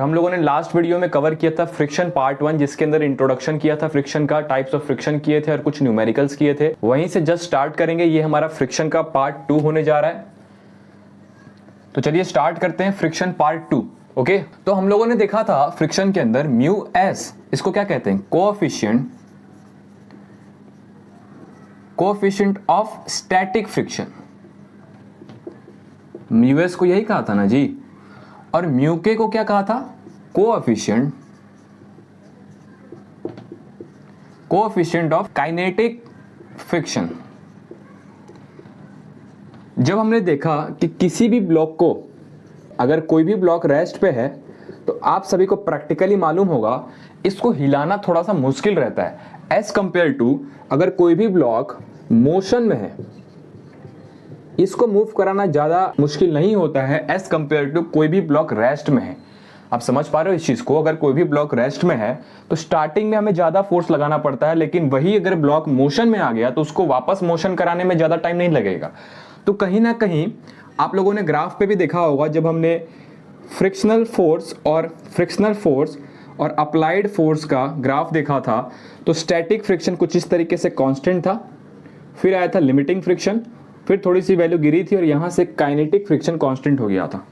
हम लोगों ने लास्ट वीडियो में कवर किया था फ्रिक्शन पार्ट 1, जिसके अंदर इंट्रोडक्शन किया था फ्रिक्शन का, टाइप्स ऑफ फ्रिक्शन किए थे और कुछ न्यूमेरिकल्स किए थे। वहीं से जस्ट स्टार्ट करेंगे, ये हमारा फ्रिक्शन का पार्ट 2 होने जा रहा है। तो चलिए स्टार्ट करते हैं फ्रिक्शन पार्ट 2। ओके, तो हम लोगों ने देखा था फ्रिक्शन के अंदर म्यू एस, इसको क्या कहते हैं, coefficient of static friction. Mu S को यही कहा था ना जी, और म्यू के को क्या कहा था, कोएफिशिएंट ऑफ काइनेटिक फ्रिक्शन। जब हमने देखा कि किसी भी ब्लॉक को, अगर कोई भी ब्लॉक रेस्ट पे है, तो आप सभी को प्रैक्टिकली मालूम होगा इसको हिलाना थोड़ा सा मुश्किल रहता है एज कंपेयर टू अगर कोई भी ब्लॉक मोशन में है, इसको मूव कराना ज्यादा मुश्किल नहीं होता है एज कंपेयर टू कोई भी ब्लॉक रेस्ट में है। आप समझ पा रहे हो इस चीज को, अगर कोई भी ब्लॉक रेस्ट में है तो स्टार्टिंग में हमें ज्यादा फोर्स लगाना पड़ता है, लेकिन वही अगर ब्लॉक मोशन में आ गया तो उसको वापस मोशन कराने में ज्यादा टाइम नहीं लगेगा। तो कहीं ना कहीं आप लोगों ने ग्राफ पे भी देखा होगा, जब हमने फ्रिक्शनल फोर्स और अप्लाइड फोर्स का ग्राफ देखा था, तो स्टैटिक फ्रिक्शन कुछ इस तरीके से कांस्टेंट था, फिर आया था लिमिटिंग फ्रिक्शन, फिर थोड़ी सी वैल्यू गिरी थी और यहां से काइनेटिक फ्रिक्शन कांस्टेंट हो गया था।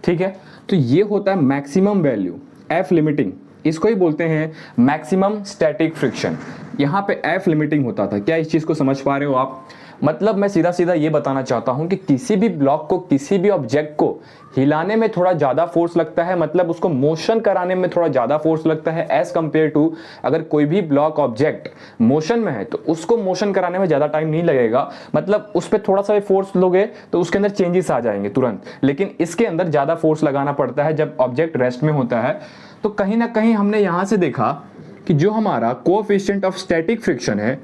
ठीक है, तो ये होता है मैक्सिमम वैल्यू, एफ लिमिटिंग, इसको ही बोलते हैं मैक्सिमम स्टैटिक फ्रिक्शन। यहां पे एफ लिमिटिंग होता था। क्या इस चीज को समझ पा रहे हो आप? मतलब मैं सीधा सीधा ये बताना चाहता हूं कि किसी भी ब्लॉक को, किसी भी ऑब्जेक्ट को हिलाने में थोड़ा ज्यादा फोर्स लगता है, मतलब उसको मोशन कराने में थोड़ा ज्यादा फोर्स लगता है एज कंपेयर टू अगर कोई भी ब्लॉक ऑब्जेक्ट मोशन में है तो उसको मोशन कराने में ज्यादा टाइम नहीं लगेगा। मतलब उस पर थोड़ा सा भी फोर्स लोगे तो उसके अंदर चेंजेस आ जाएंगे तुरंत, लेकिन इसके अंदर ज्यादा फोर्स लगाना पड़ता है जब ऑब्जेक्ट रेस्ट में होता है। तो कहीं ना कहीं हमने यहां से देखा कि जो हमारा कोएफिशिएंट ऑफ स्टैटिक फ्रिक्शन है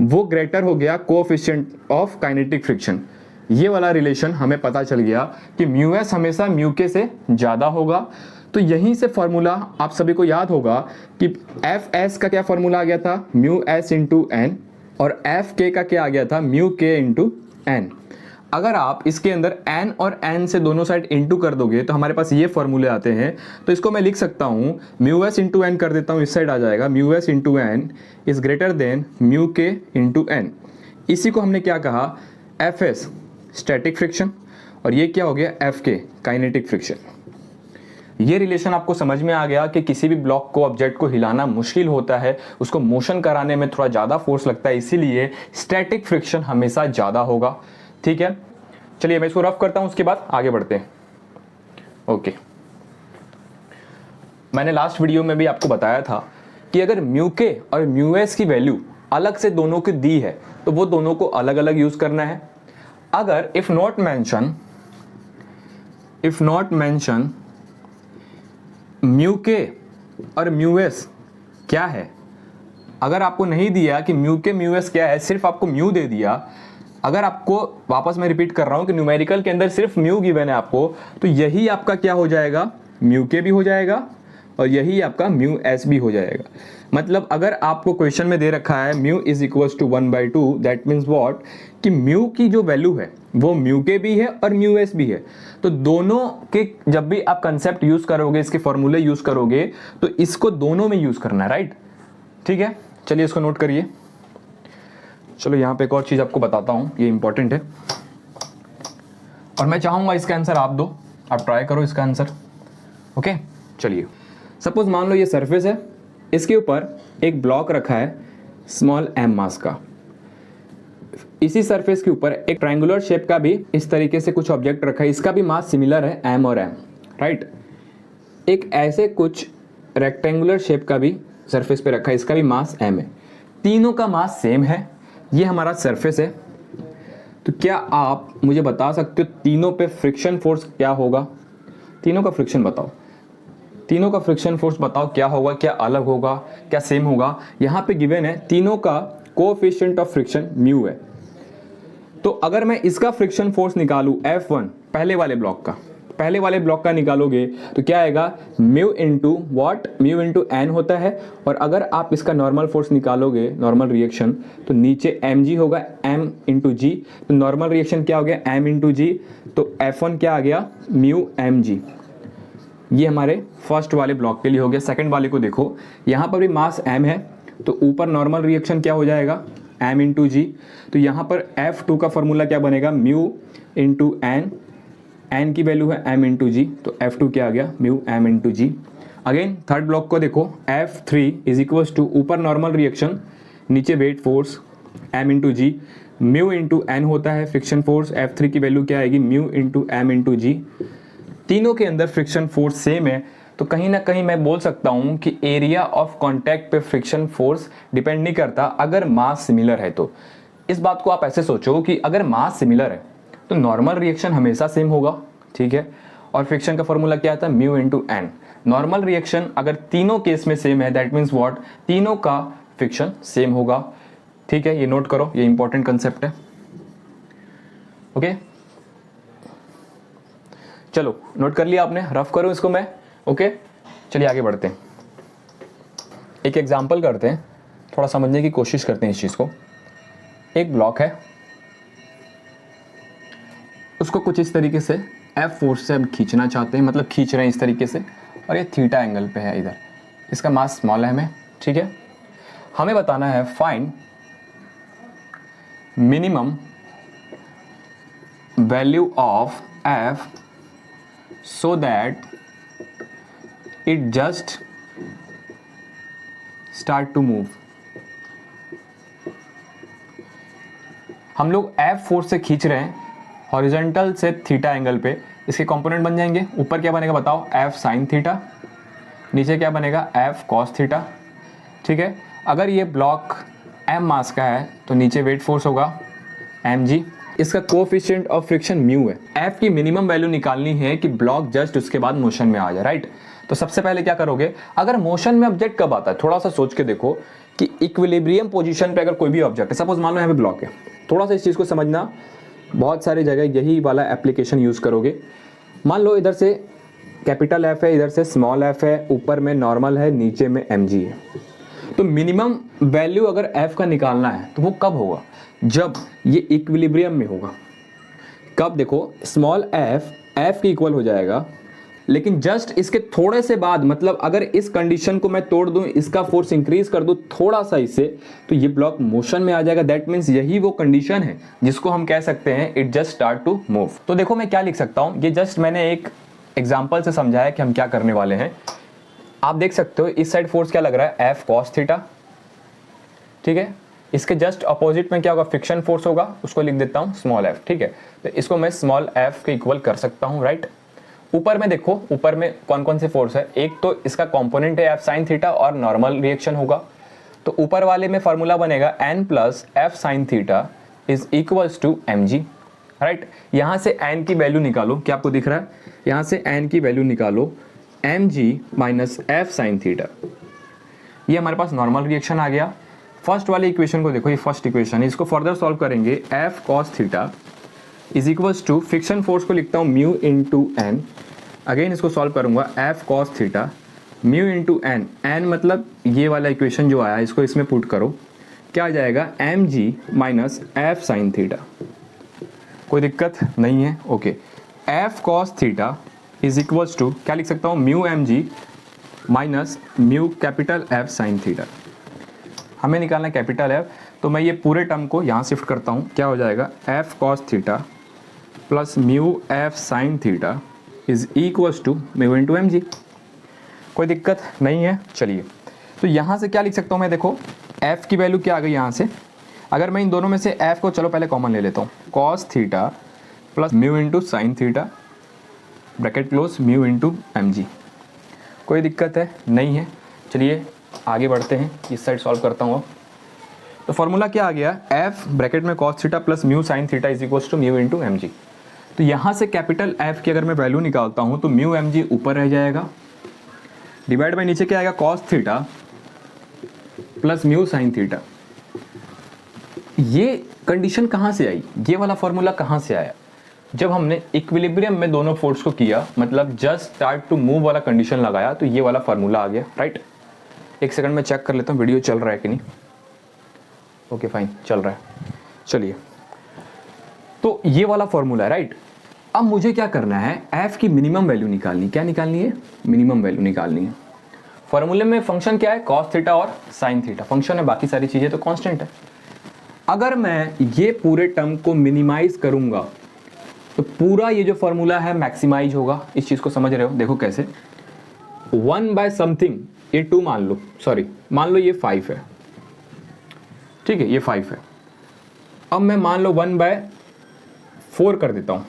वो ग्रेटर हो गया कोएफिशिएंट ऑफ काइनेटिक फ्रिक्शन। ये वाला रिलेशन हमें पता चल गया कि म्यू एस हमेशा म्यू के से ज्यादा होगा। तो यहीं से फॉर्मूला आप सभी को याद होगा कि एफ एस का क्या फॉर्मूला आ गया था, म्यू एस इंटू एन, और एफ के का क्या आ गया था, म्यू के इंटू एन। अगर आप इसके अंदर n और n से दोनों साइड इंटू कर दोगे तो हमारे पास ये फॉर्मूले आते हैं। तो इसको मैं लिख सकता हूं, म्यू एस इंटू एन कर देता हूं, इस साइड आ जाएगा mu S into N is greater than mu k into N. इसी को हमने क्या कहा, एफ एस स्टैटिक फ्रिक्शन, और ये क्या हो गया, एफ के काइनेटिक फ्रिक्शन। ये रिलेशन आपको समझ में आ गया कि किसी भी ब्लॉक को, ऑब्जेक्ट को हिलाना मुश्किल होता है, उसको मोशन कराने में थोड़ा ज्यादा फोर्स लगता है, इसीलिए स्टैटिक फ्रिक्शन हमेशा ज्यादा होगा। ठीक है, चलिए मैं इसको रफ करता हूं, उसके बाद आगे बढ़ते हैं। ओके, मैंने लास्ट वीडियो में भी आपको बताया था कि अगर म्यू के और म्यू एस की वैल्यू अलग से दोनों की दी है तो वो दोनों को अलग अलग यूज करना है। अगर इफ नॉट मेंशन म्यू के और म्यू एस क्या है, अगर आपको नहीं दिया कि म्यू के म्यू एस क्या है, सिर्फ आपको म्यू दे दिया, अगर आपको, वापस मैं रिपीट कर रहा हूं कि न्यूमेरिकल के अंदर सिर्फ म्यू गिवन है आपको, तो यही आपका क्या हो जाएगा, म्यू के भी हो जाएगा और यही आपका म्यू एस भी हो जाएगा। मतलब अगर आपको क्वेश्चन में दे रखा है mu is equals to 1/2, that means what, कि म्यू की जो वैल्यू है वो म्यू के भी है और म्यू एस भी है। तो दोनों के जब भी आप कंसेप्ट यूज करोगे, इसके फॉर्मूले यूज करोगे, तो इसको दोनों में यूज करना है, राइट। ठीक है, चलिए इसको नोट करिए। चलो यहाँ पे एक और चीज आपको बताता हूँ, ये इंपॉर्टेंट है और मैं चाहूंगा इसका आंसर आप दो, आप ट्राई करो इसका आंसर। ओके, चलिए सपोज मान लो ये सरफेस है, इसके ऊपर एक ब्लॉक रखा है स्मॉल एम मास का, इसी सरफेस के ऊपर एक ट्रायंगुलर शेप का भी इस तरीके से कुछ ऑब्जेक्ट रखा है, इसका भी मास सिमिलर है एम और एम, राइट। एक ऐसे कुछ रेक्टेंगुलर शेप का भी सरफेस पे रखा है, इसका भी मास एम है, तीनों का मास सेम है, ये हमारा सरफेस है। तो क्या आप मुझे बता सकते हो तीनों पे फ्रिक्शन फोर्स क्या होगा? तीनों का फ्रिक्शन बताओ, तीनों का फ्रिक्शन फोर्स बताओ क्या होगा, क्या अलग होगा, क्या सेम होगा? यहाँ पे गिवन है तीनों का कोएफिशिएंट ऑफ फ्रिक्शन म्यू है। तो अगर मैं इसका फ्रिक्शन फोर्स निकालूं F1 पहले वाले ब्लॉक का निकालोगे तो क्या आएगा, mu into what, mu into N होता है। और अगर आप इसका नॉर्मल फोर्स निकालोगे, नॉर्मल रिएक्शन, तो नीचे mg होगा, m इंटू जी, तो नॉर्मल रिएक्शन क्या हो गया, m इंटू जी, तो F1 क्या आ गया, म्यू mg। ये हमारे फर्स्ट वाले ब्लॉक के लिए हो गया। सेकंड वाले को देखो, यहाँ पर भी मास m है, तो ऊपर नॉर्मल रिएक्शन क्या हो जाएगा, m इंटू जी। तो यहाँ पर F2 का फॉर्मूला क्या बनेगा, म्यू इंटू एन, एन की वैल्यू है m इंटू जी, तो F2 क्या आ गया, म्यू m इंटू जी। अगेन थर्ड ब्लॉक को देखो, F3 इज इक्वल्स टू ऊपर नॉर्मल रिएक्शन, नीचे वेट फोर्स m इंटू जी, म्यू इंटू एन होता है फ्रिक्शन फोर्स, F3 की वैल्यू क्या आएगी, म्यू इंटू m इंटू जी। तीनों के अंदर फ्रिक्शन फोर्स सेम है, तो कहीं ना कहीं मैं बोल सकता हूं कि एरिया ऑफ कांटेक्ट पे फ्रिक्शन फोर्स डिपेंड नहीं करता अगर मास सिमिलर है तो। इस बात को आप ऐसे सोचो कि अगर मास सिमिलर है तो नॉर्मल रिएक्शन हमेशा सेम होगा, ठीक है, और फ्रिक्शन का फॉर्मूला क्या आता है, mu into N. Normal reaction अगर तीनों केस में सेम है, दैट मीन्स व्हाट, तीनों का फ्रिक्शन सेम होगा, ठीक है, ये नोट करो, ये इंपॉर्टेंट कंसेप्ट है। ओके, चलो नोट कर लिया आपने, रफ करो इसको मैं। ओके, चलिए आगे बढ़ते हैं, एक एग्जांपल करते हैं, थोड़ा समझने की कोशिश करते हैं इस चीज को। एक ब्लॉक है, उसको कुछ इस तरीके से F फोर्स से हम खींचना चाहते हैं, मतलब खींच रहे हैं इस तरीके से, और ये थीटा एंगल पे है इधर, इसका मास स्मॉल है हमें, ठीक है। हमें बताना है find minimum value of F so that it just start to move। हम लोग F फोर्स से खींच रहे हैं हॉरिजॉन्टल से थीटा एंगल पे, इसके कंपोनेंट बन जाएंगे, ऊपर क्या बनेगा बताओ, F साइन थीटा, नीचे क्या बनेगा, F कॉस थीटा, ठीक है। अगर ये ब्लॉक m मास का है तो नीचे वेट फोर्स होगा mg, इसका कोएफिशिएंट ऑफ फ्रिक्शन म्यू है। F की मिनिमम वैल्यू निकालनी है कि ब्लॉक जस्ट उसके बाद मोशन में आ जाए, राइट। तो सबसे पहले क्या करोगे, अगर मोशन में ऑब्जेक्ट कब आता है, थोड़ा सा सोच के देखो कि इक्विलिब्रियम पोजीशन पे अगर कोई भी ऑब्जेक्ट है, सपोज मान लो यहाँ पे ब्लॉक है, थोड़ा सा इस चीज को समझना, बहुत सारी जगह यही वाला एप्लीकेशन यूज करोगे। मान लो इधर से कैपिटल F है, इधर से स्मॉल f है, ऊपर में नॉर्मल है, नीचे में mg है। तो मिनिमम वैल्यू अगर F का निकालना है तो वो कब होगा, जब ये इक्विलिब्रियम में होगा। कब, देखो स्मॉल f की इक्वल हो जाएगा, लेकिन जस्ट इसके थोड़े से बाद, मतलब अगर इस कंडीशन को मैं तोड़ दूं, इसका फोर्स इंक्रीज कर दूं थोड़ा सा इससे, तो ये ब्लॉक मोशन में आ जाएगा। दैट मीन्स यही वो कंडीशन है जिसको हम कह सकते हैं it just start to move. तो देखो मैं क्या लिख सकता हूं, ये जस्ट मैंने एक एग्जाम्पल से समझाया कि हम क्या करने वाले हैं। आप देख सकते हो इस साइड फोर्स क्या लग रहा है, F cos थीटा, ठीक है। इसके जस्ट अपोजिट में क्या होगा, फ्रिक्शन फोर्स होगा, उसको लिख देता हूं स्मॉल f, ठीक है। तो इसको मैं स्मॉल f के इक्वल कर सकता हूं, राइट। ऊपर में देखो, ऊपर में कौन कौन से फोर्स है, एक तो इसका कंपोनेंट है F sin थीटा और नॉर्मल रिएक्शन होगा, तो ऊपर वाले में फॉर्मूला बनेगा n plus F sin theta is equals to mg, right. यहां से n की वैल्यू निकालो, क्या आपको दिख रहा है, यहां से n की वैल्यू निकालो, mg minus F sin theta, ये हमारे पास नॉर्मल रिएक्शन आ गया। फर्स्ट वाले इक्वेशन को देखो, ये फर्स्ट इक्वेशन है, इसको फर्दर सॉल्व करेंगे, F cos theta is equals to friction force को लिखता हूँ म्यू इंटू एन, अगेन इसको सॉल्व करूंगा, F cos theta mu into N, N मतलब ये वाला इक्वेशन जो आया इसको इसमें पुट करो, क्या आ जाएगा, mg minus F sin theta. कोई दिक्कत नहीं है, okay. F cos theta is equals to क्या लिख सकता हूँ, mu mg minus mu capital F sin theta. हमें निकालना है कैपिटल F, तो मैं ये पूरे टर्म को यहाँ शिफ्ट करता हूँ, क्या हो जाएगा, F cos theta plus mu F sin theta is equals to mu into mg। कोई दिक्कत नहीं है, चलिए। तो यहाँ से क्या लिख सकता हूँ मैं, देखो F की वैल्यू क्या आ गई यहाँ से, अगर मैं इन दोनों में से F को चलो पहले कॉमन ले लेता हूँ, cos theta plus mu into sine theta bracket close mu into mg। कोई दिक्कत है नहीं है, चलिए आगे बढ़ते हैं, इस साइड सॉल्व करता हूँ अब। तो फॉर्मूला क्या आ गया, F ब्रैकेट में cos theta plus mu sine theta is equals to mu into mg। तो यहाँ से कैपिटल F की अगर मैं वैल्यू निकालता हूँ तो म्यू mg ऊपर रह जाएगा, डिवाइड बाय नीचे क्या आएगा, cos theta plus mu sine theta. ये कंडीशन कहाँ से आई, ये वाला फॉर्मूला कहाँ से आया, जब हमने इक्विलिब्रियम में दोनों फोर्स को किया, मतलब जस्ट स्टार्ट टू मूव वाला कंडीशन लगाया, तो ये वाला फॉर्मूला आ गया, राइट। एक सेकंड में चेक कर लेता हूँ वीडियो चल रहा है कि नहीं, ओके फाइन चल रहा है, चलिए। तो ये वाला फॉर्मूला है, राइट। अब मुझे क्या करना है, एफ की मिनिमम वैल्यू निकालनी। क्या निकालनी है? मिनिमम वैल्यू निकालनी है। फॉर्मूले में फंक्शन क्या है? कॉस थीटा और साइन थीटा फंक्शन है, बाकी सारी चीजें तो कांस्टेंट है। अगर मैं ये पूरे टर्म को मिनिमाइज करूंगा तो पूरा ये जो फॉर्मूला है मैक्सिमाइज होगा। इस चीज को समझ रहे हो? देखो कैसे, 1 बाय समथिंग, ये 2 मान लो, सॉरी मान लो ये 5 है, ठीक है, ये 5 है। अब मैं मान लो 1 बाय 4 कर देता हूं,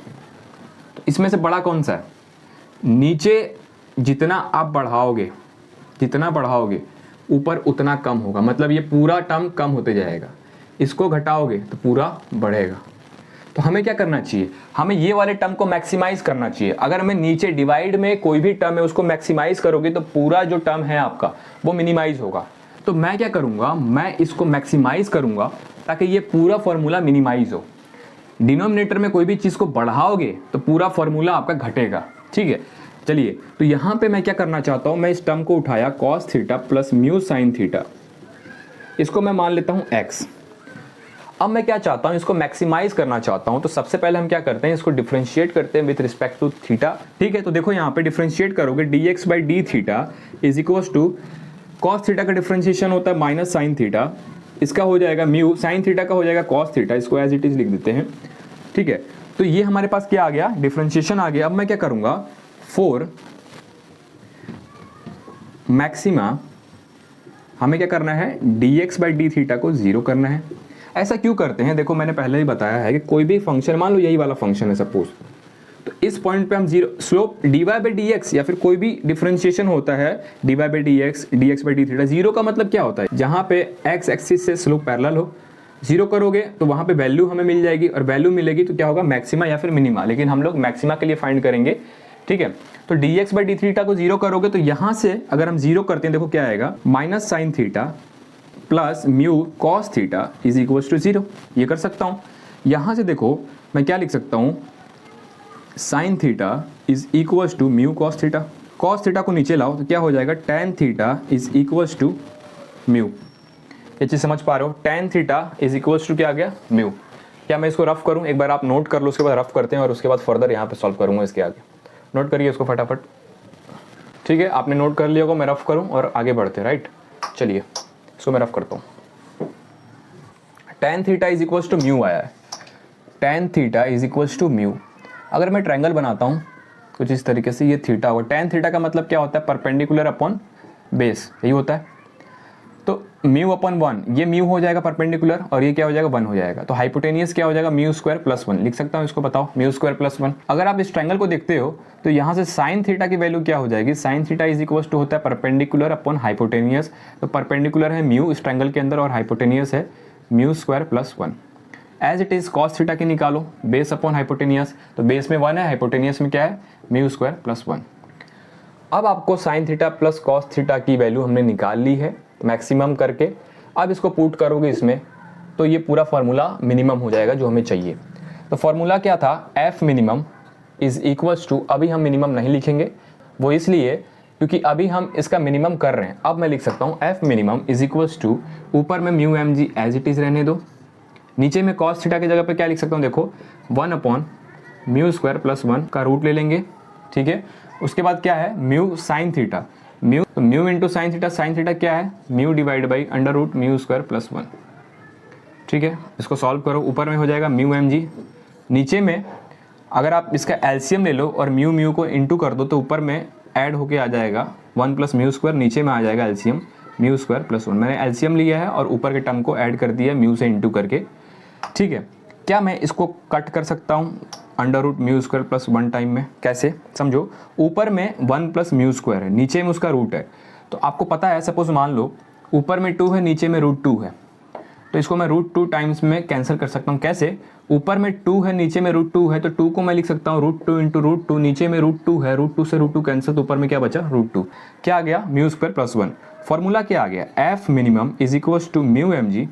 तो इसमें से बड़ा कौन सा है? नीचे जितना आप बढ़ाओगे, जितना बढ़ाओगे ऊपर उतना कम होगा, मतलब ये पूरा टर्म कम होते जाएगा। इसको घटाओगे तो पूरा बढ़ेगा। तो हमें क्या करना चाहिए? हमें ये वाले टर्म को मैक्सिमाइज करना चाहिए। अगर मैं नीचे डिवाइड में कोई भी टर्म है उसको मैक्सिमाइज करोगे तो पूरा जो टर्म है आपका वो मिनिमाइज होगा। तो मैं क्या करूंगा, मैं इसको मैक्सिमाइज करूंगा ताकि ये पूरा फॉर्मूला मिनिमाइज हो। डिनोमिनेटर में कोई भी चीज को बढ़ाओगे तो पूरा फॉर्मूला आपका घटेगा, ठीक है। चलिए, तो यहां पे मैं क्या करना चाहता हूं, मैं इस टर्म को उठाया cos theta plus mu sine theta, इसको मैं मान लेता हूं x। अब मैं क्या चाहता हूं, इसको मैक्सिमाइज करना चाहता हूं। तो सबसे पहले हम क्या करते हैं, इसको डिफरेंशिएट करते हैं विद रिस्पेक्ट टू थीटा, ठीक है। तो देखो यहाँ पे डिफरेंशिएट करोगे dx by d theta is equal to cos theta का डिफरेंशिएशन होता है माइनस साइन थीटा, इसका हो जाएगा म्यू, साइन थीटा का हो जाएगा कॉस थीटा, इसको एज इट इज लिख देते हैं, ठीक है। तो ये हमारे पास क्या आ गया, डिफरेंशिएशन आ गया। अब मैं क्या करूंगा, 4 मैक्सिमा, हमें क्या करना है, dx बाई डी थीटा को 0 करना है। ऐसा क्यों करते हैं, देखो मैंने पहले ही बताया है कि कोई भी फंक्शन, मान लो यही वाला फंक्शन है सपोज, तो इस पॉइंट पे हम 0 slope dy by d x या फिर कोई भी डिफरेंशिएशन होता है dy by d x, dx by d theta, 0 का मतलब क्या होता है, जहां पे x एक्सिस से स्लोप पैरेलल हो। 0 करोगे तो वहां पे वैल्यू हमें मिल जाएगी, और वैल्यू मिलेगी तो क्या होगा, मैक्सिमा या फिर मिनिमा, लेकिन हम लोग मैक्सिमा के लिए फाइंड करेंगे, ठीक है। तो dx बाई डी थीटा को 0 करोगे तो यहां से अगर हम 0 करते हैं, देखो क्या आएगा, minus sine theta plus mu cos theta is equal to 0। ये कर सकता हूं। यहां से देखो मैं क्या लिख सकता हूं, sine theta is equal to mu cos theta, cos theta को नीचे लाओ तो क्या हो जाएगा, tan theta is equal to mu. ये चीज समझ पा रहे हो, tan theta is equal to क्या आ गया, म्यू। क्या मैं इसको रफ करूं, एक बार आप नोट कर लो, उसके बाद रफ करते हैं और उसके बाद फर्दर यहाँ पे सॉल्व करूंगा इसके आगे। नोट करिए इसको फटाफट, ठीक है। आपने नोट कर लिया होगा, मैं रफ करूं और आगे बढ़ते, राइट। चलिए इसको मैं रफ करता हूं। Tan theta is equal to mu आया है, tan theta is equal to mu. अगर मैं ट्रायंगल बनाता हूं कुछ इस तरीके से, ये थीटा होगा, टेन थीटा का मतलब क्या होता है, परपेंडिकुलर अपॉन बेस, यही होता है। तो म्यू अपॉन 1, ये म्यू हो जाएगा परपेंडिकुलर और ये क्या हो जाएगा, 1 हो जाएगा। तो हाइपोटेनियस क्या हो जाएगा, म्यू स्क्वायर प्लस 1 लिख सकता हूँ इसको, बताओ, म्यू स्क्वायर प्लस 1। अगर आप इस ट्रायंगल को देखते हो तो यहाँ से साइन थीटा की वैल्यू क्या हो जाएगी, sine theta is equal to होता है परपेंडिकुलर अपॉन हाइपोटेनियस। तो परपेंडिकुलर है म्यू इस ट्रायंगल के अंदर और हाइपोटेनियस है mu square plus 1। As it is cos theta की निकालो, बेस अपॉन हाइपोटेनियस, तो बेस में 1 है, हाइपोटेनियस में क्या है, म्यू स्क्वायर प्लस 1। अब आपको sign theta plus cos theta की वैल्यू हमने निकाल ली है मैक्सिमम करके। अब इसको पुट करोगे इसमें तो ये पूरा फार्मूला मिनिमम हो जाएगा जो हमें चाहिए। तो फार्मूला क्या था, F minimum is equals to, अभी हम मिनिमम नहीं लिखेंगे, वो इसलिए क्योंकि अभी हम इसका मिनिमम कर रहे हैं। अब मैं लिख सकता हूँ F minimum is equals to, ऊपर में mu M G as it is रहने दो, नीचे में कॉस थीटा की जगह पे क्या लिख सकता हूँ, देखो 1 अपॉन म्यू स्क्वायर प्लस 1 का रूट ले लेंगे, ठीक है। उसके बाद क्या है, म्यू साइन थीटा, म्यू तो म्यू इंटू साइन थीटा क्या है, mu divide by under root mu square plus 1, ठीक है। इसको सॉल्व करो, ऊपर में हो जाएगा म्यू एम जी, नीचे में अगर आप इसका एलसीएम ले लो और म्यू म्यू को इंटू कर दो तो ऊपर में ऐड होके आ जाएगा 1 प्लस म्यू स्क्वायर, नीचे में आ जाएगा एलसीएम म्यू स्क्वायर प्लस 1। मैंने एलसीएम लिया है और ऊपर के टर्म को ऐड कर दिया म्यू से इंटू करके, ठीक है। क्या मैं इसको कट कर सकता हूँ under root mu square plus 1 time में, कैसे समझो, ऊपर में 1 प्लस म्यू स्क्वायर है, नीचे में उसका रूट है। तो आपको पता है, सपोज मान लो ऊपर में 2 है, नीचे में रूट 2 है, तो इसको मैं रूट 2 टाइम्स में कैंसिल कर सकता हूँ। कैसे, ऊपर में 2 है, नीचे में रूट 2 है, तो 2 को मैं लिख सकता हूँ रूट 2 इंटू रूट 2, नीचे में रूट 2 है, रूट 2 से रूट 2 कैंसिल, तो ऊपर में क्या बचा, रूट 2। क्या आ गया, म्यू स्क्वायर प्लस 1। फॉर्मूला क्या आ गया, F minimum is equal to mu M G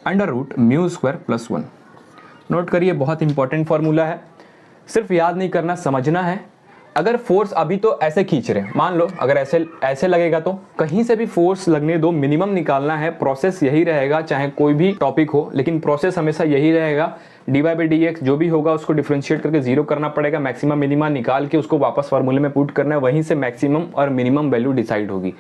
under root mu square plus 1। Note करिए, बहुत इंपॉर्टेंट फॉर्मूला है, सिर्फ याद नहीं करना, समझना है। अगर फोर्स अभी तो ऐसे खींच रहे हैं, मान लो अगर ऐसे लगेगा तो कहीं से भी फोर्स लगने दो, मिनिमम निकालना है। प्रोसेस यही रहेगा, चाहे कोई भी टॉपिक हो, लेकिन प्रोसेस हमेशा यही रहेगा। D y by d x जो भी होगा उसको डिफ्रेंशिएट करके जीरो करना पड़ेगा, मैक्सिमम मिनिमा निकाल के उसको वापस फार्मूले में पुट करना है, वहीं से मैक्सिमम और मिनिमम वैल्यू डिसाइड होगी।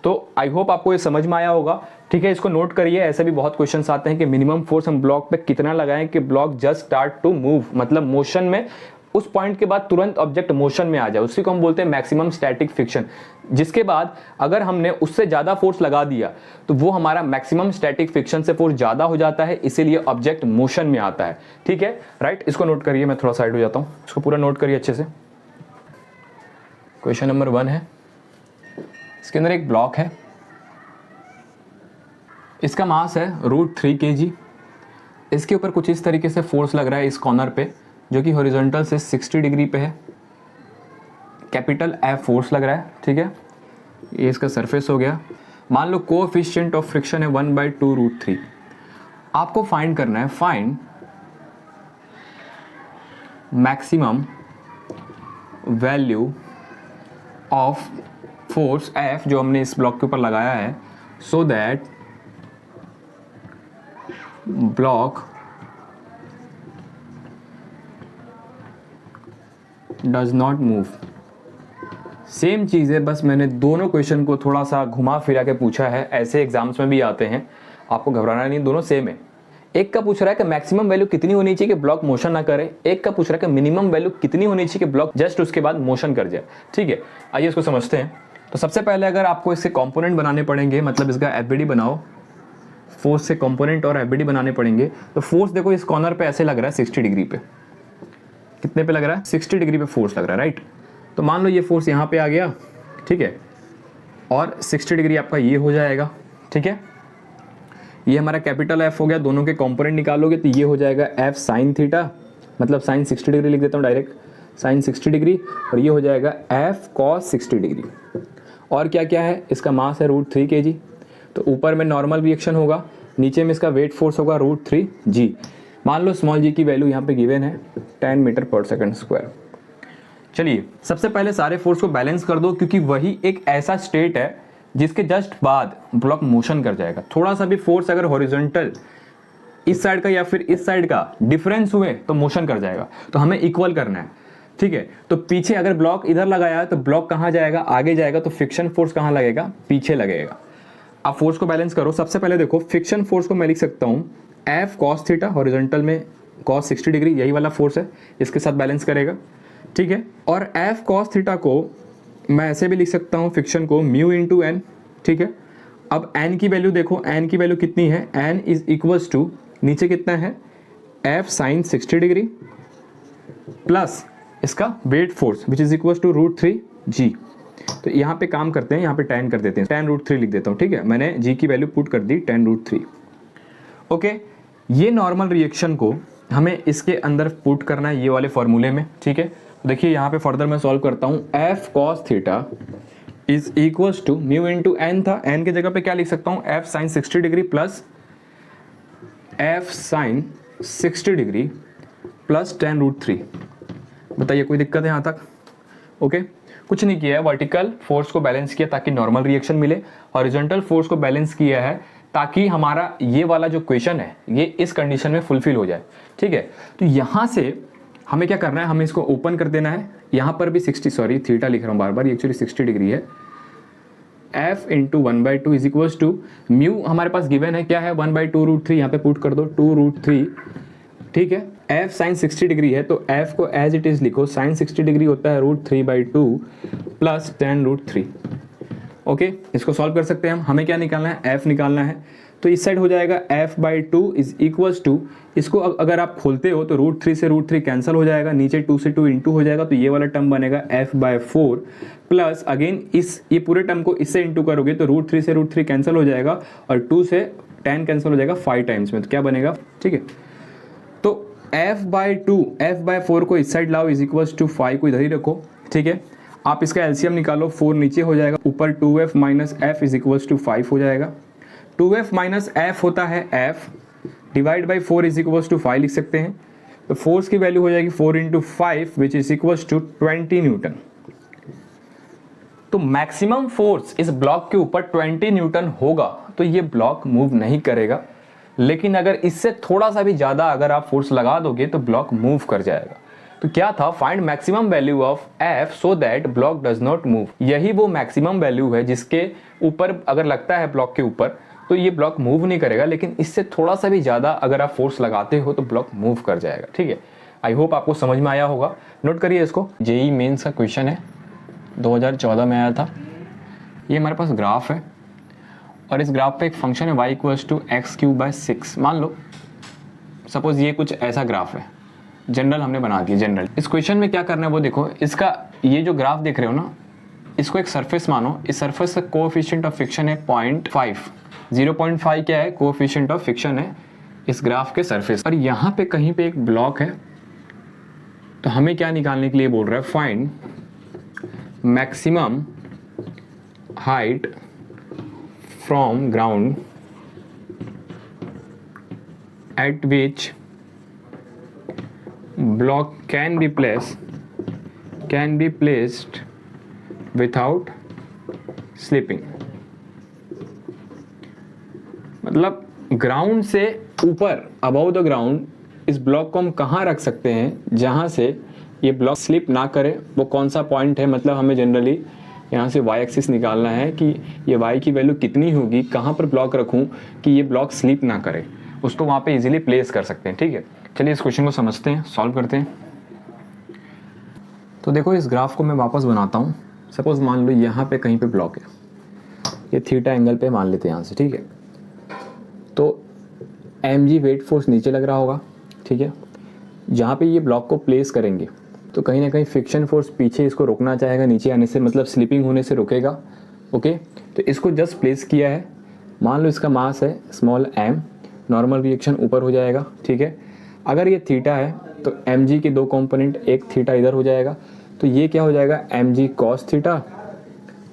तो आई होप आपको ये समझ में आया होगा। ठीक है, इसको नोट करिए, ऐसे भी बहुत क्वेश्चंस आते हैं कि मिनिमम फोर्स हम ब्लॉक पे कितना लगाएं कि block just start to move, मतलब मोशन में, उस पॉइंट के बाद तुरंत ऑब्जेक्ट मोशन में आ जाए, उसी को हम बोलते हैं मैक्सिमम स्टैटिक फ्रिक्शन। जिसके बाद अगर हमने उससे ज्यादा फोर्स लगा दिया तो वो हमारा मैक्सिमम स्टैटिक फ्रिक्शन से फोर्स ज्यादा हो जाता है, इसीलिए ऑब्जेक्ट मोशन में आता है। ठीक है, राइट, इसको नोट करिए, मैं थोड़ा साइड हो जाता हूं, इसको पूरा नोट करिए अच्छे से। क्वेश्चन नंबर 1 है, इसके अंदर एक ब्लॉक है, इसका मास है √3 kg। इसके ऊपर कुछ इस तरीके से फोर्स लग रहा है इस कॉर्नर पे, जो कि हॉरिजॉन्टल से 60 डिग्री पे है, कैपिटल F फोर्स लग रहा है। ठीक है, ये इसका सरफेस हो गया। मान लो कोएफिशिएंट ऑफ फ्रिक्शन है 1/2√3। आपको फाइंड करना है, find maximum value of force F जो हमने इस ब्लॉक के ऊपर लगाया है, so that block does not move. Same चीज़ है, बस मैंने दोनों क्वेश्चन को थोड़ा सा घुमा फिरा के पूछा है, ऐसे एग्जाम्स में भी आते हैं, आपको घबराना नहीं, दोनों सेम है। एक का पूछ रहा है कि मैक्सिमम वैल्यू कितनी होनी चाहिए कि ब्लॉक मोशन ना करे, एक का पूछ रहा है कि मिनिमम वैल्यू कितनी होनी चाहिए कि ब्लॉक जस्ट उसके बाद मोशन कर जाए। ठीक है, आइए इसको समझते हैं। तो सबसे पहले अगर आपको इसके कंपोनेंट बनाने पड़ेंगे, मतलब इसका एफबीडी बनाओ, फोर्स से कंपोनेंट और एफबीडी बनाने पड़ेंगे। तो फोर्स देखो इस कॉर्नर पे ऐसे लग रहा है 60 डिग्री पे, कितने पे लग रहा है, 60 डिग्री पे फोर्स लग रहा है, राइट। तो मान लो ये फोर्स यहाँ पे आ गया, ठीक है, और 60 डिग्री आपका ये हो जाएगा। ठीक है, ये हमारा कैपिटल F हो गया, दोनों के कंपोनेंट निकालोगे तो ये हो जाएगा F sin थीटा, मतलब sin 60 डिग्री लिख देता हूँ डायरेक्ट, sin 60 डिग्री, और ये हो जाएगा F cos 60 डिग्री। और क्या क्या है, इसका मास है √3 kg, तो ऊपर में नॉर्मल रिएक्शन होगा, नीचे में इसका वेट फोर्स होगा √3 g। मान लो स्मॉल g की वैल्यू यहाँ पे गिवन है 10 मीटर पर सेकंड स्क्वायर। चलिए सबसे पहले सारे फोर्स को बैलेंस कर दो, क्योंकि वही एक ऐसा स्टेट है जिसके जस्ट बाद ब्लॉक मोशन कर जाएगा। थोड़ा सा भी फोर्स अगर हॉरिजॉन्टल इस साइड का या फिर इस साइड का डिफरेंस हुए तो मोशन कर जाएगा, तो हमें इक्वल करना है। ठीक है, तो पीछे अगर ब्लॉक इधर लगाया है तो ब्लॉक कहाँ जाएगा, आगे जाएगा, तो फ्रिक्शन फोर्स कहाँ लगेगा, पीछे लगेगा। आप फोर्स को बैलेंस करो। सबसे पहले देखो फ्रिक्शन फोर्स को मैं लिख सकता हूँ F cos थीटा, हॉरिजॉन्टल में cos 60 डिग्री, यही वाला फोर्स है, इसके साथ बैलेंस करेगा। ठीक है, और F cos थीटा को मैं ऐसे भी लिख सकता हूँ फ्रिक्शन को म्यू इंटू एन। ठीक है, अब n की वैल्यू देखो, n की वैल्यू कितनी है, n इज इक्वल्स टू नीचे कितना है F sin 60 डिग्री प्लस इसका weight force which is equals to √3 g। तो यहाँ पे काम करते हैं, यहाँ पे tan कर देते हैं, tan √3 लिख देता हूँ। ठीक है, मैंने g की वैल्यू पुट कर दी tan √3। ओके, ये नॉर्मल रिएक्शन को हमें इसके अंदर पुट करना है, ये वाले फॉर्मूले में। ठीक है, देखिए यहाँ पे फर्दर मैं सॉल्व करता हूँ, F cos theta is equals to mu into N था, एन की जगह पे क्या लिख सकता हूँ, F sin 60 degree plus F sin 60 degree plus tan √3। बताइए कोई दिक्कत है यहाँ तक? ओके, कुछ नहीं किया है, वर्टिकल फोर्स को बैलेंस किया ताकि नॉर्मल रिएक्शन मिले, हॉरिजॉन्टल फोर्स को बैलेंस किया है ताकि हमारा ये वाला जो क्वेश्चन है ये इस कंडीशन में फुलफिल हो जाए। ठीक है, तो यहाँ से हमें क्या करना है, हमें इसको ओपन कर देना है। यहाँ पर भी 60, सॉरी थीटा लिख रहा हूँ बार बार, एक्चुअली 60 डिग्री है। F into 1/2 is equals to mu, हमारे पास गिवन है क्या है 1/2√3, यहाँ पे पुट कर दो 2√3। ठीक है, F sin 60 डिग्री है तो F को एज इट इज लिखो, sin 60 डिग्री होता है √3/2 प्लस tan √3। ओके, इसको सॉल्व कर सकते हैं हम। हमें क्या निकालना है, F निकालना है, तो इस साइड हो जाएगा F/2 इज इक्वल्स टू, इसको अगर आप खोलते हो तो √3 से √3 कैंसिल हो जाएगा, नीचे 2 से 2 इंटू हो जाएगा, तो ये वाला टर्म बनेगा F/4 प्लस अगेन ये पूरे टर्म को इससे इंटू करोगे तो √3 से √3 कैंसिल हो जाएगा और 2 से tan कैंसिल हो जाएगा 5 टाइम्स में, तो क्या बनेगा। ठीक है, तो F/2 F/4 को इस साइड लाओ इज इक्वल्स टू 5 को इधर ही रखो। ठीक है, आप इसका एलसीएम निकालो, 4 नीचे हो जाएगा, ऊपर 2F minus F is equals to 5 हो जाएगा। 2F माइनस F होता है F divide by 4 is equals to 5 लिख सकते हैं। तो फोर्स की वैल्यू हो जाएगी 4 into 5 which is equals to 20 newton. तो मैक्सिमम फोर्स इस ब्लॉक के ऊपर 20 न्यूटन होगा, तो ये ब्लॉक मूव नहीं करेगा। लेकिन अगर इससे थोड़ा सा भी ज़्यादा अगर आप फोर्स लगा दोगे तो ब्लॉक मूव कर जाएगा। तो क्या था, find maximum value of F so that block does not move. यही वो मैक्सिमम वैल्यू है जिसके ऊपर अगर लगता है ब्लॉक के ऊपर तो ये ब्लॉक मूव नहीं करेगा, लेकिन इससे थोड़ा सा भी ज़्यादा अगर आप फोर्स लगाते हो तो ब्लॉक मूव कर जाएगा। ठीक है, आई होप आपको समझ में आया होगा। नोट करिए इसको, जेईई मेंस का क्वेश्चन है, 2014 में आया था। ये हमारे पास ग्राफ है और इस ग्राफ पे एक फंक्शन है y इक्वल्स टू x³/6। मान लो सपोज ये कुछ ऐसा ग्राफ है, जनरल हमने बना दिया जनरल। इस क्वेश्चन में क्या करना है वो देखो, इसका ये जो ग्राफ देख रहे हो ना, इसको एक सरफेस मानो। इस सरफेस का कोएफिशिएंट ऑफ फ्रिक्शन है 0.5। 0.5 क्या है, कोएफिशिएंट ऑफ फ्रिक्शन है इस ग्राफ के सरफेस। और यहाँ पे कहीं पे एक ब्लॉक है, तो हमें क्या निकालने के लिए बोल रहा है, find maximum height from ground at which block can be placed without slipping। मतलब ग्राउंड से ऊपर, अबव द ग्राउंड, इस ब्लॉक को हम कहाँ रख सकते हैं जहाँ से ये ब्लॉक स्लिप ना करे। वो कौन सा पॉइंट है, मतलब हमें जनरली यहाँ से y एक्सिस निकालना है कि ये y की वैल्यू कितनी होगी, कहाँ पर ब्लॉक रखूँ कि ये ब्लॉक स्लिप ना करे, उसको वहाँ पे इजीली प्लेस कर सकते हैं। ठीक है, चलिए इस क्वेश्चन को समझते हैं, सॉल्व करते हैं। तो देखो इस ग्राफ को मैं वापस बनाता हूँ। सपोज मान लो यहाँ पे कहीं पे ब्लॉक है, ये थीटा एंगल पे मान लेते हैं यहाँ से। ठीक है, तो mg वेट फोर्स नीचे लग रहा होगा। ठीक है, जहाँ पे ये ब्लॉक को प्लेस करेंगे तो कहीं ना कहीं फ्रिक्शन फोर्स पीछे इसको रोकना चाहेगा नीचे आने से, मतलब स्लिपिंग होने से रोकेगा। ओके, तो इसको जस्ट प्लेस किया है। मान लो इसका मास है स्मॉल m, नॉर्मल रिएक्शन ऊपर हो जाएगा। ठीक है, अगर ये थीटा है तो mg के दो कंपोनेंट, एक थीटा इधर हो जाएगा, तो ये क्या हो जाएगा, mg cos थीटा,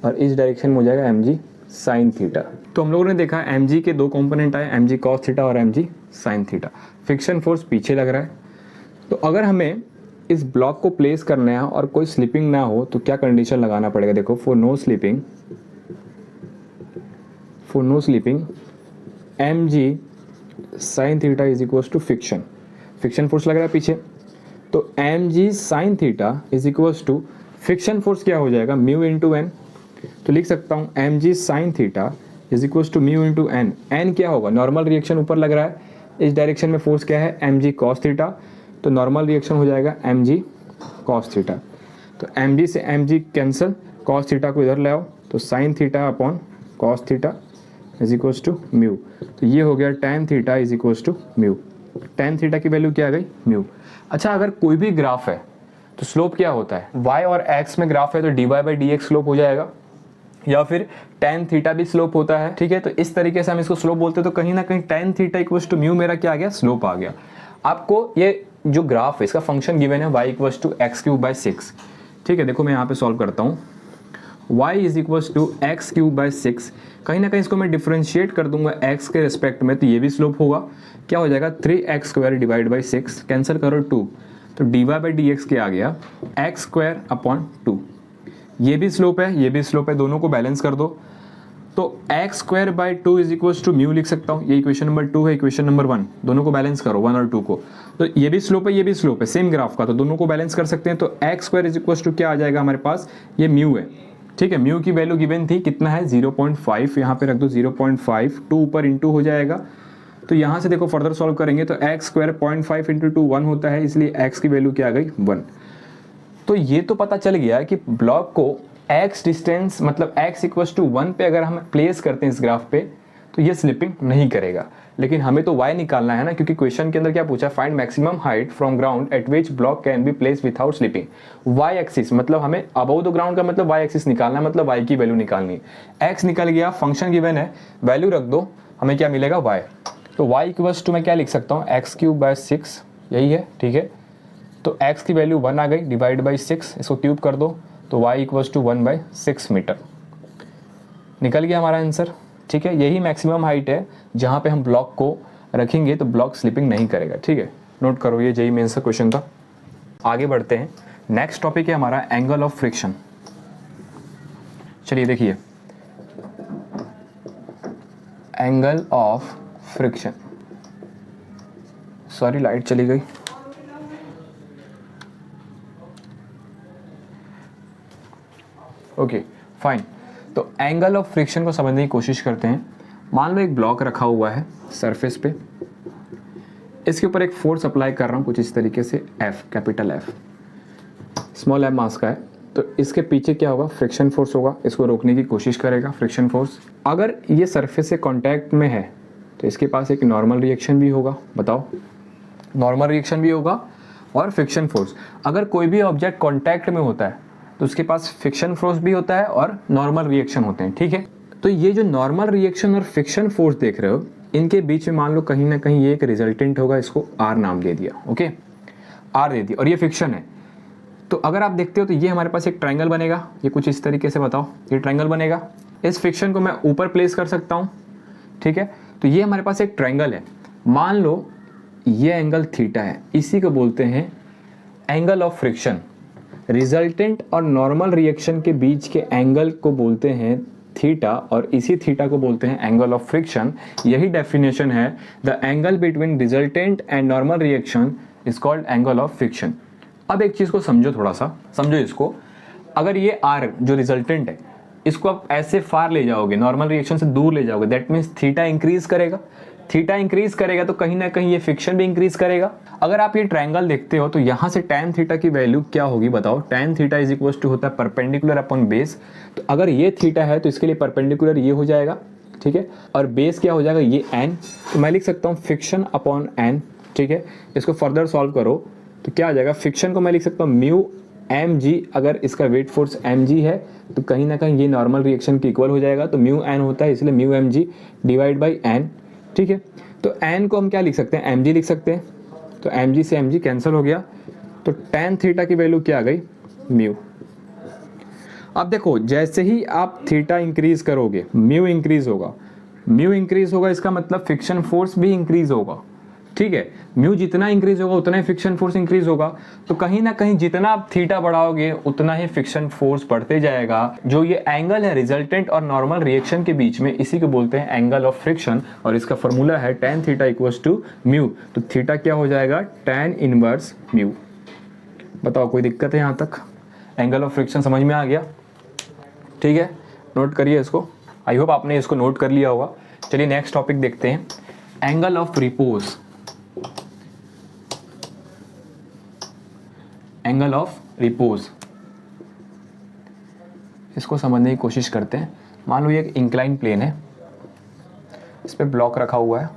और इस डायरेक्शन में हो जाएगा mg sin थीटा। तो हम लोगों ने देखा mg के दो कंपोनेंट आए, mg cos थीटा और mg sin theta. Friction force पीछे लग रहा है, तो अगर हमें इस ब्लॉक को प्लेस करना है और कोई स्लिपिंग ना हो तो क्या कंडीशन लगाना पड़ेगा, देखो, for no slipping mg sin theta is equals to friction force लग रहा है पीछे, तो mg sin theta is equals to friction force क्या हो जाएगा, म्यू इंटू एन। तो लिख सकता हूँ mg sin theta is equals to mu into N. N क्या होगा, नॉर्मल रिएक्शन ऊपर लग रहा है, इस डायरेक्शन में फोर्स क्या है, mg cos थीटा, तो नॉर्मल रिएक्शन हो जाएगा mg cos थीटा। तो mg से mg कैंसिल, cos थीटा को इधर ले आओ, तो sin theta upon cos theta is equals to mu. तो ये हो गया tan theta is equals to mu. tan theta की वैल्यू क्या आ गई, म्यू। अच्छा, अगर कोई भी ग्राफ है तो स्लोप क्या होता है, y और x में ग्राफ है तो dy/dx स्लोप हो जाएगा, या फिर tan थीटा भी स्लोप होता है। ठीक है, तो इस तरीके से हम इसको स्लोप बोलते हैं। तो कहीं ना कहीं tan theta equals to mu मेरा क्या आ गया, स्लोप आ गया। आपको ये जो ग्राफ है इसका फंक्शन गिवन है y इक्वल्स टू x³/6। ठीक है, देखो मैं यहाँ पे सॉल्व करता हूँ, y is equals to x³/6। कहीं ना कहीं इसको मैं डिफ्रेंशिएट कर दूंगा x के रिस्पेक्ट में, तो ये भी स्लोप होगा, क्या हो जाएगा 3x² डिवाइड बाई 6, कैंसिल करो 2, तो dy/dx क्या आ गया, x²/2। ये भी स्लोप है, ये भी स्लोप है, दोनों को बैलेंस कर दो, तो x²/2 is equals to mu लिख सकता हूँ। ये इक्वेशन नंबर 2 है, इक्वेशन नंबर 1, दोनों को बैलेंस करो 1 और 2 को, तो ये भी स्लोप है, ये भी स्लोप है सेम ग्राफ का, तो दोनों को बैलेंस कर सकते हैं। तो x² इज इक्वल्स टू क्या आ जाएगा हमारे पास, ये म्यू है। ठीक है, म्यू की वैल्यू गिवन थी, कितना है 0.5, यहाँ पे रख दो 0.5, 2 ऊपर इंटू हो जाएगा। तो यहाँ से देखो फर्दर सॉल्व करेंगे तो x² 0.5 इंटू 2 1 होता है, इसलिए x की वैल्यू क्या आ गई 1। तो ये तो पता चल गया कि ब्लॉक को x डिस्टेंस, मतलब x इक्वल्स टू 1 पे अगर हम प्लेस करते हैं इस ग्राफ पे तो ये स्लिपिंग नहीं करेगा। लेकिन हमें तो y निकालना है ना, क्योंकि क्वेश्चन के अंदर क्या पूछा, find maximum height from ground at which block can be place without slipping. y axis मतलब हमें अबव द ग्राउंड का मतलब y एक्सिस निकालना है, मतलब y की वैल्यू निकालनी है। x निकल गया, फंक्शन गिवन है, वैल्यू रख दो, हमें क्या मिलेगा y। तो y इक्वल्स टू मैं क्या लिख सकता हूँ, x³/6, यही है। ठीक है, तो x की वैल्यू 1 आ गई, डिवाइड बाई 6, इसको क्यूब कर दो, तो y इक्वल्स टू 1/6 मीटर निकल गया हमारा आंसर। ठीक है, यही मैक्सिमम हाइट है जहाँ पे हम ब्लॉक को रखेंगे तो ब्लॉक स्लिपिंग नहीं करेगा। ठीक है, नोट करो, ये जेईई मेंस का क्वेश्चन था। आगे बढ़ते हैं, नेक्स्ट टॉपिक है हमारा एंगल ऑफ फ्रिक्शन। चलिए देखिए, angle of friction sorry light चली गई। ओके फाइन, तो एंगल ऑफ फ्रिक्शन को समझने की कोशिश करते हैं। मान लो एक ब्लॉक रखा हुआ है सरफेस पे, इसके ऊपर एक फोर्स अप्लाई कर रहा हूँ कुछ इस तरीके से, F, capital F, small M mass का है। तो इसके पीछे क्या होगा, फ्रिक्शन फोर्स होगा, इसको रोकने की कोशिश करेगा फ्रिक्शन फोर्स। अगर ये सरफेस से कांटेक्ट में है तो इसके पास एक नॉर्मल रिएक्शन भी होगा, बताओ, नॉर्मल रिएक्शन भी होगा और फ्रिक्शन फोर्स। अगर कोई भी ऑब्जेक्ट कांटेक्ट में होता है तो उसके पास फ्रिक्शन फोर्स भी होता है और नॉर्मल रिएक्शन होते हैं, ठीक है। तो ये जो नॉर्मल रिएक्शन और फ्रिक्शन फोर्स देख रहे हो, इनके बीच में मान लो कहीं ना कहीं ये एक रिजल्टेंट होगा, इसको आर नाम दे दिया, ओके, आर दे दिया, और ये फ्रिक्शन है। तो अगर आप देखते हो तो ये हमारे पास एक ट्रायंगल बनेगा, ये कुछ इस तरीके से, बताओ, ये ट्रायंगल बनेगा। इस फ्रिक्शन को मैं ऊपर प्लेस कर सकता हूँ, ठीक है। तो ये हमारे पास एक ट्रायंगल है, मान लो ये एंगल थीटा है, इसी को बोलते हैं एंगल ऑफ फ्रिक्शन। रिजल्टेंट और नॉर्मल रिएक्शन के बीच के एंगल को बोलते हैं थीटा, और इसी थीटा को बोलते हैं एंगल ऑफ फ्रिक्शन। यही डेफिनेशन है, the angle between resultant and normal reaction is called angle of friction. अब एक चीज को समझो, थोड़ा सा समझो इसको। अगर ये आर जो रिजल्टेंट है, इसको आप ऐसे फार ले जाओगे, नॉर्मल रिएक्शन से दूर ले जाओगे, दैट मीन्स थीटा इंक्रीज करेगा। थीटा इंक्रीज करेगा तो कहीं ना कहीं ये फ्रिक्शन भी इंक्रीज करेगा। अगर आप ये ट्रायंगल देखते हो तो यहाँ से tan थीटा की वैल्यू क्या होगी, बताओ। tan theta is equal to होता है परपेंडिकुलर अपॉन बेस। तो अगर ये थीटा है तो इसके लिए परपेंडिकुलर ये हो जाएगा, ठीक है, और बेस क्या हो जाएगा, ये n। तो मैं लिख सकता हूँ फ्रिक्शन अपॉन n, ठीक है। इसको फर्दर सॉल्व करो तो क्या आ जाएगा, फ्रिक्शन को मैं लिख सकता हूँ म्यू एम जी। अगर इसका वेट फोर्स एम जी है तो कहीं ना कहीं ये नॉर्मल रिएक्शन के इक्वल हो जाएगा, तो म्यू एन होता है, इसलिए mu M G divide by N, ठीक है। तो एन को हम क्या लिख सकते हैं, एम जी लिख सकते हैं। तो एम जी से एम जी कैंसिल हो गया, तो tan थीटा की वैल्यू क्या आ गई, म्यू। अब देखो, जैसे ही आप थीटा इंक्रीज करोगे म्यू इंक्रीज होगा, म्यू इंक्रीज होगा, इसका मतलब फ्रिक्शन फोर्स भी इंक्रीज होगा, ठीक है। म्यू जितना इंक्रीज होगा उतना ही फ्रिक्शन फोर्स इंक्रीज होगा। तो कहीं ना कहीं जितना आप थीटा बढ़ाओगे उतना ही फ्रिक्शन फोर्स बढ़ते जाएगा। जो ये एंगल है रिजल्टेंट और नॉर्मल रिएक्शन के बीच में, इसी को बोलते हैं एंगल ऑफ फ्रिक्शन, और इसका फॉर्मूला है tan theta equals to mu. तो थीटा क्या हो जाएगा, tan इनवर्स म्यू। बताओ, कोई दिक्कत है यहाँ तक? एंगल ऑफ फ्रिक्शन समझ में आ गया, ठीक है। नोट करिए इसको, आई होप आपने इसको नोट कर लिया होगा। चलिए नेक्स्ट टॉपिक देखते हैं, angle of repose. Angle of repose, इसको समझने की कोशिश करते हैं। मान लो ये एक इंक्लाइन प्लेन है, इस पे ब्लॉक रखा हुआ है,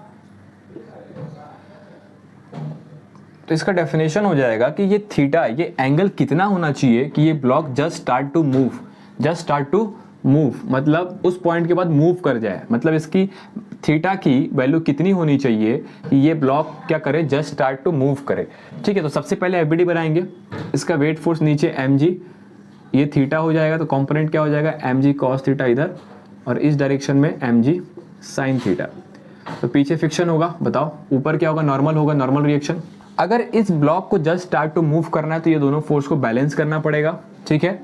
तो इसका डेफिनेशन हो जाएगा कि ये थीटा, ये एंगल कितना होना चाहिए कि ये block just start to move, just start to move, मतलब उस पॉइंट के बाद मूव कर जाए। मतलब इसकी थीटा की वैल्यू कितनी होनी चाहिए कि ये ब्लॉक क्या करे, जस्ट स्टार्ट टू मूव करे, ठीक है। तो सबसे पहले एफबीडी बनाएंगे, इसका वेट फोर्स नीचे mg, ये थीटा हो जाएगा, तो कंपोनेंट क्या हो जाएगा, mg cos थीटा इधर, और इस डायरेक्शन में mg sin थीटा। तो पीछे फ्रिक्शन होगा, बताओ, ऊपर क्या होगा, नॉर्मल होगा, नॉर्मल रिएक्शन। अगर इस ब्लॉक को जस्ट स्टार्ट टू मूव करना है तो ये दोनों फोर्स को बैलेंस करना पड़ेगा, ठीक है।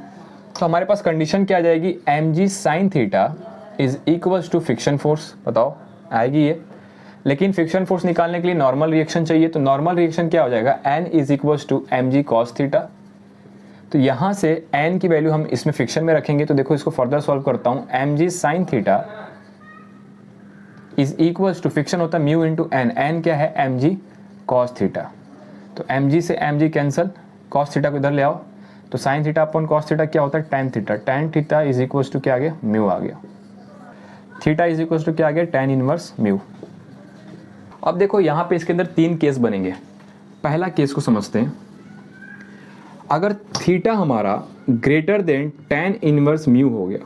तो हमारे पास कंडीशन क्या आ जाएगी, mg sin theta is equals to friction force, बताओ आएगी ये। लेकिन फ्रिक्शन फोर्स निकालने के लिए नॉर्मल रिएक्शन चाहिए, तो नॉर्मल रिएक्शन क्या हो जाएगा, n is equals to mg cos theta. तो यहाँ से n की वैल्यू हम इसमें फ्रिक्शन में रखेंगे, तो देखो इसको फर्दर सॉल्व करता हूँ, mg sin theta is equals to, friction होता है म्यू इंटू n, n क्या है, mg cos थीटा। तो mg से mg कैंसल, cos थीटा को इधर ले आओ, तो sin theta upon cos theta क्या होता है, tan theta. tan theta is equals to क्या आ गया, म्यू आ गया। थीटा इज इक्वल्स टू क्या आ गया, tan इनवर्स म्यू। अब देखो यहाँ पे इसके अंदर तीन केस बनेंगे। पहला केस को समझते हैं, अगर थीटा हमारा greater than tan inverse mu हो गया,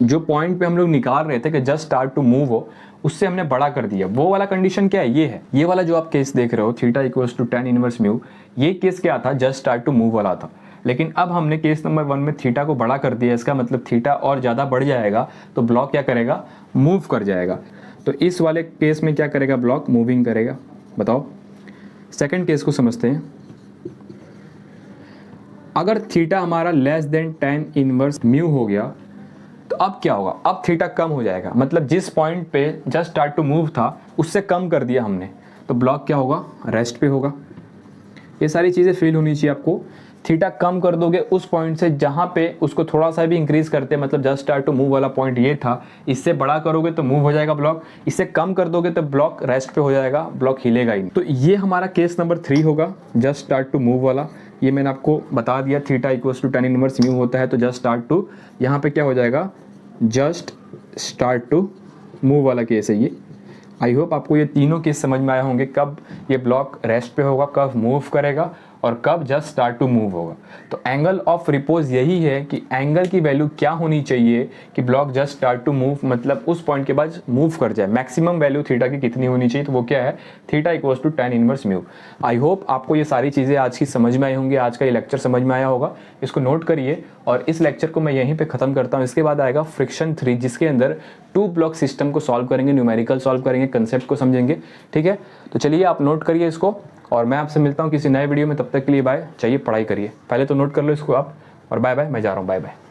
जो पॉइंट पे हम लोग निकाल रहे थे कि जस्ट स्टार्ट टू मूव हो, उससे हमने बड़ा कर दिया, वो वाला कंडीशन क्या है, ये है, ये वाला जो आप केस देख रहे हो, theta equals to tan inverse mu, ये केस क्या था, जस्ट स्टार्ट टू मूव वाला था। लेकिन अब हमने केस नंबर 1 में थीटा को बड़ा कर दिया, इसका मतलब थीटा और ज़्यादा बढ़ जाएगा, तो ब्लॉक क्या करेगा, मूव कर जाएगा। तो इस वाले केस में क्या करेगा, ब्लॉक मूविंग करेगा। बताओ, सेकंड केस को समझते हैं, अगर थीटा हमारा less than tan inverse mu हो गया तो अब क्या होगा, अब थीटा कम हो जाएगा, मतलब जिस पॉइंट पे जस्ट स्टार्ट टू मूव था उससे कम कर दिया हमने, तो ब्लॉक क्या होगा, रेस्ट पे होगा। ये सारी चीज़ें फील होनी चाहिए आपको। थीटा कम कर दोगे उस पॉइंट से जहाँ पे उसको थोड़ा सा भी इंक्रीज करते, मतलब जस्ट स्टार्ट टू मूव वाला पॉइंट ये था, इससे बड़ा करोगे तो मूव हो जाएगा ब्लॉक, इससे कम कर दोगे तो ब्लॉक रेस्ट पे हो जाएगा, ब्लॉक हिलेगा ही नहीं। तो ये हमारा केस नंबर 3 होगा, जस्ट स्टार्ट टू मूव वाला। ये मैंने आपको बता दिया, theta equals to tan inverse mu होता है, तो जस्ट स्टार्ट टू यहाँ पे क्या हो जाएगा, जस्ट स्टार्ट टू मूव वाला केस है ये। आई होप आपको ये तीनों केस समझ में आए होंगे, कब ये ब्लॉक रेस्ट पे होगा, कब मूव करेगा और कब जस्ट स्टार्ट टू मूव होगा। तो एंगल ऑफ रिपोज यही है कि एंगल की वैल्यू क्या होनी चाहिए कि block just start to move, मतलब उस पॉइंट के बाद मूव कर जाए। मैक्सिमम वैल्यू थीटा की कितनी होनी चाहिए, तो वो क्या है, theta equals to tan inverse mu. I hope आपको ये सारी चीज़ें आज की समझ में आई होंगी, आज का ये लेक्चर समझ में आया होगा। इसको नोट करिए और इस लेक्चर को मैं यहीं पे ख़त्म करता हूँ। इसके बाद आएगा फ्रिक्शन 3, जिसके अंदर 2 ब्लॉक सिस्टम को सॉल्व करेंगे, न्यूमेरिकल सॉल्व करेंगे, कंसेप्ट को समझेंगे। ठीक है, तो चलिए आप नोट करिए इसको और मैं आपसे मिलता हूँ किसी नए वीडियो में। तब तक के लिए बाय। चाहिए पढ़ाई करिए, पहले तो नोट कर लो इसको आप, और बाय बाय, मैं जा रहा हूँ, बाय बाय।